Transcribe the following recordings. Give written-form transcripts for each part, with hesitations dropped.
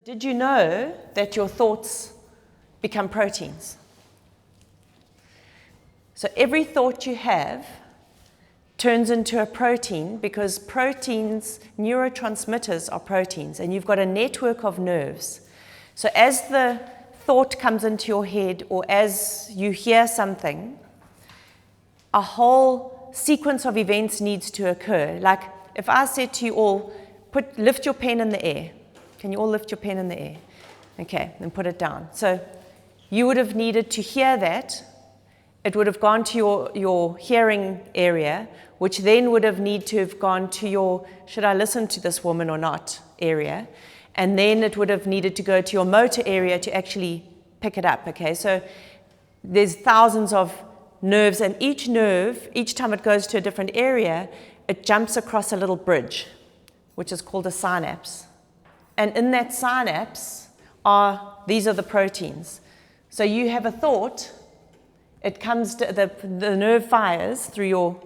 Did you know that your thoughts become proteins? So every thought you have turns into a protein because proteins, neurotransmitters are proteins, and you've got a network of nerves. So as the thought comes into your head or as you hear something, a whole sequence of events needs to occur. Like if I said to you all, lift your pen in the air. Can you all lift your pen in the air? Okay, then put it down. So you would have needed to hear that. It would have gone to your hearing area, which then would have need to have gone to your, should I listen to this woman or not, area. And then it would have needed to go to your motor area to actually pick it up, okay? So there's thousands of nerves, and each nerve, each time it goes to a different area, it jumps across a little bridge, which is called a synapse. And in that synapse these are the proteins. So you have a thought, it comes to the nerve fires through your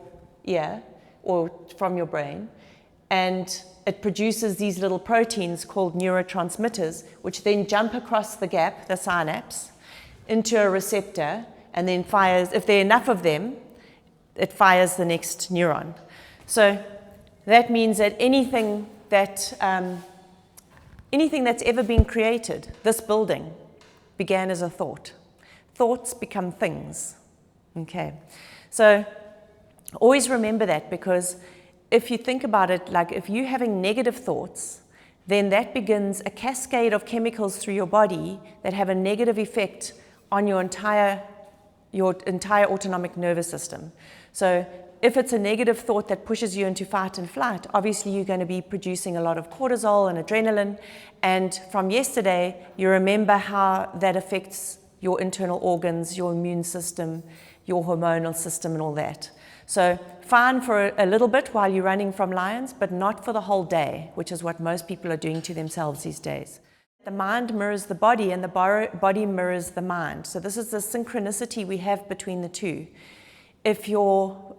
ear or from your brain, and it produces these little proteins called neurotransmitters, which then jump across the gap, the synapse, into a receptor, and then fires, if there are enough of them, it fires the next neuron. So that means that anything that's ever been created, this building, began as a thought. Thoughts become things, okay? So always remember that, because if you think about it, like if you're having negative thoughts, then that begins a cascade of chemicals through your body that have a negative effect on your entire autonomic nervous system. So if it's a negative thought that pushes you into fight and flight, obviously you're going to be producing a lot of cortisol and adrenaline. And from yesterday, you remember how that affects your internal organs, your immune system, your hormonal system, and all that. So fine for a little bit while you're running from lions, but not for the whole day, which is what most people are doing to themselves these days. The mind mirrors the body, and the body mirrors the mind. So this is the synchronicity we have between the two. If your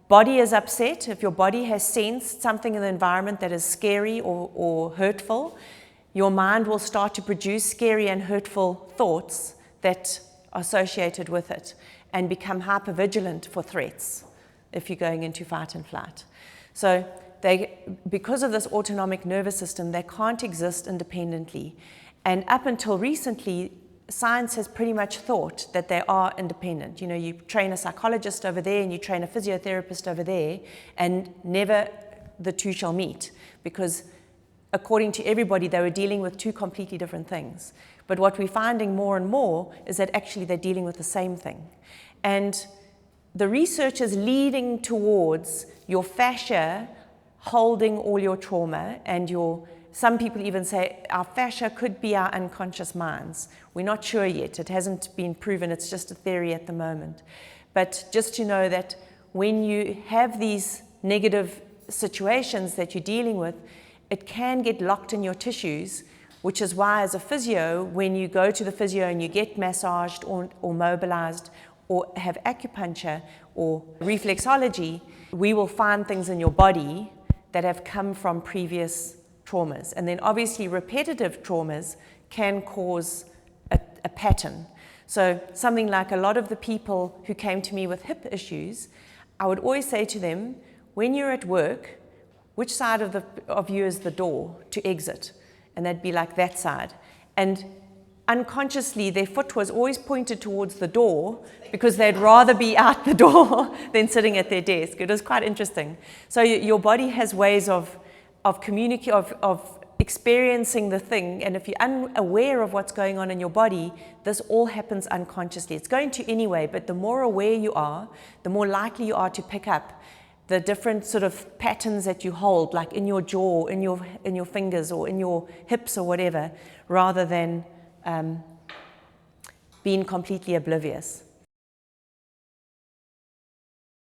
body is upset, if your body has sensed something in the environment that is scary or hurtful, your mind will start to produce scary and hurtful thoughts that are associated with it and become hypervigilant for threats if you're going into fight and flight. So because of this autonomic nervous system, they can't exist independently. And up until recently, science has pretty much thought that they are independent. You know, you train a psychologist over there and you train a physiotherapist over there, and never the two shall meet, because according to everybody, they were dealing with two completely different things. But what we're finding more and more is that actually they're dealing with the same thing. And the research is leading towards your fascia holding all your trauma, and some people even say our fascia could be our unconscious minds. We're not sure yet. It hasn't been proven. It's just a theory at the moment. But just to know that when you have these negative situations that you're dealing with, it can get locked in your tissues, which is why as a physio, when you go to the physio and you get massaged or mobilized or have acupuncture or reflexology, we will find things in your body that have come from previous traumas. And then obviously repetitive traumas can cause a pattern. So something like a lot of the people who came to me with hip issues, I would always say to them, when you're at work, which side of you is the door to exit? And they'd be like, that side. And unconsciously, their foot was always pointed towards the door because they'd rather be out the door than sitting at their desk. It was quite interesting. So your body has ways of experiencing the thing, and if you're unaware of what's going on in your body, this all happens unconsciously. It's going to anyway, but the more aware you are, the more likely you are to pick up the different sort of patterns that you hold, like in your jaw, in your fingers, or in your hips or whatever, rather than being completely oblivious.